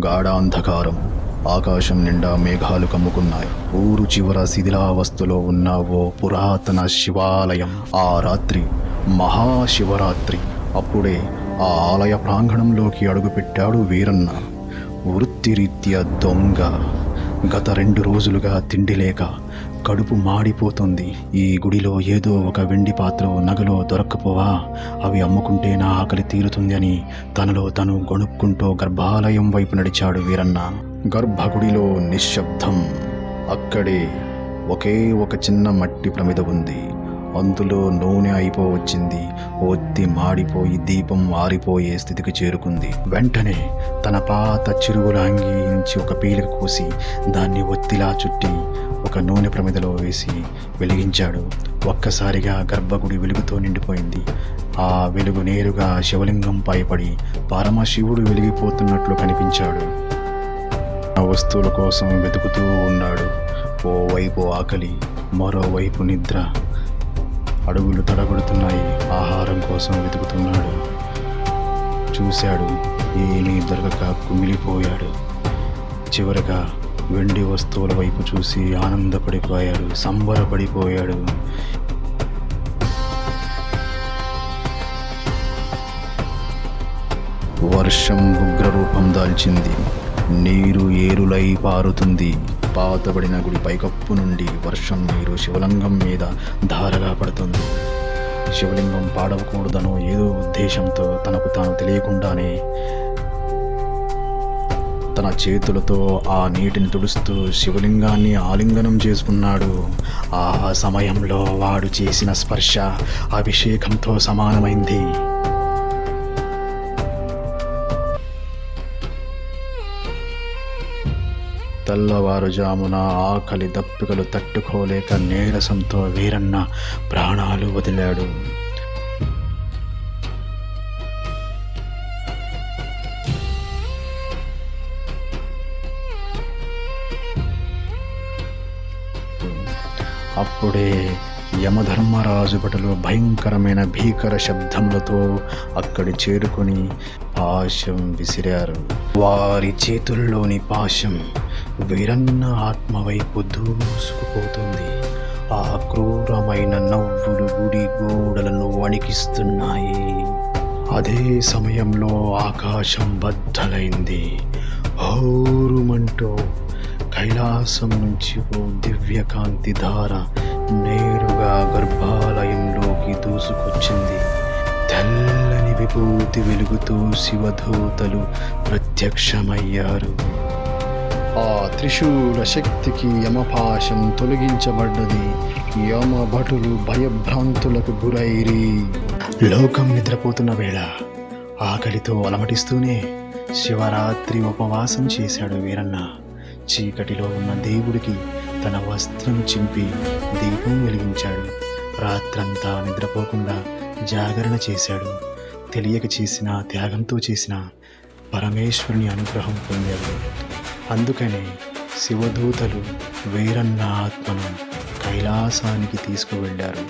గాఢాంధకారం. ఆకాశం నిండా మేఘాలు కమ్ముకున్నాయి. ఊరు చివర శిథిలావస్థలో ఉన్న ఓ పురాతన శివాలయం. ఆ రాత్రి మహాశివరాత్రి. అప్పుడే ఆ ఆలయ ప్రాంగణంలోకి అడుగుపెట్టాడు వీరన్న. వృత్తిరీత్యా దొంగ. గత 2 రోజులుగా తిండి లేక కడుపు మాడిపోతుంది. ఈ గుడిలో ఏదో ఒక వెండి పాత్ర నగలో దొరక్కపోవా, అవి అమ్ముకుంటే నా ఆకలి తీరుతుంది అని తనలో తను గొణుక్కుంటూ గర్భాలయం వైపు నడిచాడు వీరన్న. గర్భగుడిలో నిశ్శబ్దం. అక్కడే ఒకే ఒక చిన్న మట్టి ప్రమిద ఉంది. అందులో నూనె అయిపోవచ్చింది. ఒత్తి మాడిపోయి దీపం ఆరిపోయే స్థితికి చేరుకుంది. వెంటనే తన పాత చిరుగుల అంగి నుంచి ఒక పీలిక కోసి దాన్ని ఒత్తిలా చుట్టి ఒక నూనె ప్రమిదలో వేసి వెలిగించాడు. ఒక్కసారిగా గర్భగుడి వెలుగుతో నిండిపోయింది. ఆ వెలుగు నేరుగా శివలింగంపై పడి పరమశివుడు వెలిగిపోతున్నట్లు కనిపించాడు. ఆ వస్తువుల కోసం వెతుకుతూ ఉన్నాడు. ఓవైపు ఆకలి, మరోవైపు నిద్ర. అడుగులు తడబడుతున్నాయి. ఆహారం కోసం వెతుకుతున్నాడు. చూశాడు, ఏమీ దొరకక కుమిలిపోయాడు. చివరగా వెండి వస్తువుల వైపు చూసి ఆనందపడిపోయాడు, సంబరపడిపోయాడు. వర్షం ఉగ్రరూపం దాల్చింది. నీరు ఏరులై పారుతుంది. పాతబడిన గుడి పైకప్పు నుండి వర్షం నీరు శివలింగం మీద ధారగా పడుతుంది. శివలింగం పాడవకూడదనో ఏదో ఉద్దేశంతో తనకు తాను తెలియకుండానే తన చేతులతో ఆ నీటిని తుడుస్తూ శివలింగాన్ని ఆలింగనం చేసుకున్నాడు. ఆ సమయంలో వాడు చేసిన స్పర్శ అభిషేకంతో సమానమైంది. తెల్లవారుజామున ఆకలి దప్పికలు తట్టుకోలేక నీరసంతో వీరన్న ప్రాణాలు వదిలాడు. అప్పుడే యమధర్మరాజు భటులు భయంకరమైన భీకర శబ్దములతో అక్కడి చేరుకుని పాశం విసిరారు. వారి చేతుల్లోని పాశం వీరన్న ఆత్మ వైపు దూసుకుపోతుంది. ఆ క్రూరమైన నవ్వులు గుడి గోడలను వణికిస్తున్నాయి. అదే సమయంలో ఆకాశం బద్దలైంది. హోరుమంటూ కైలాసం నుంచి ఓ దివ్యకాంతి ధార నేరుగా గర్భాలయంలోకి దూసుకొచ్చింది. తెల్లని విభూతి వెలుగుతూ శివదూతలు ప్రత్యక్షమయ్యారు. ఆ త్రిశూల శక్తికి యమపాశం తొలగించబడ్డది. యమభటులు భయభ్రాంతులకు గురైరి. లోకం నిద్రపోతున్న వేళ ఆకలితో అలమటిస్తూనే శివరాత్రి ఉపవాసం చేశాడు వీరన్న. చీకటిలో ఉన్న దేవుడికి తన వస్త్రం చింపి దీపం వెలిగించాడు. రాత్రంతా నిద్రపోకుండా జాగరణ చేశాడు. తెలియక చేసిన త్యాగంతో చేసిన పరమేశ్వరుని అనుగ్రహం పొందాడు. అందుకనే శివదూతలు వీరన్న ఆత్మను కైలాసానికి తీసుకువెళ్ళారు.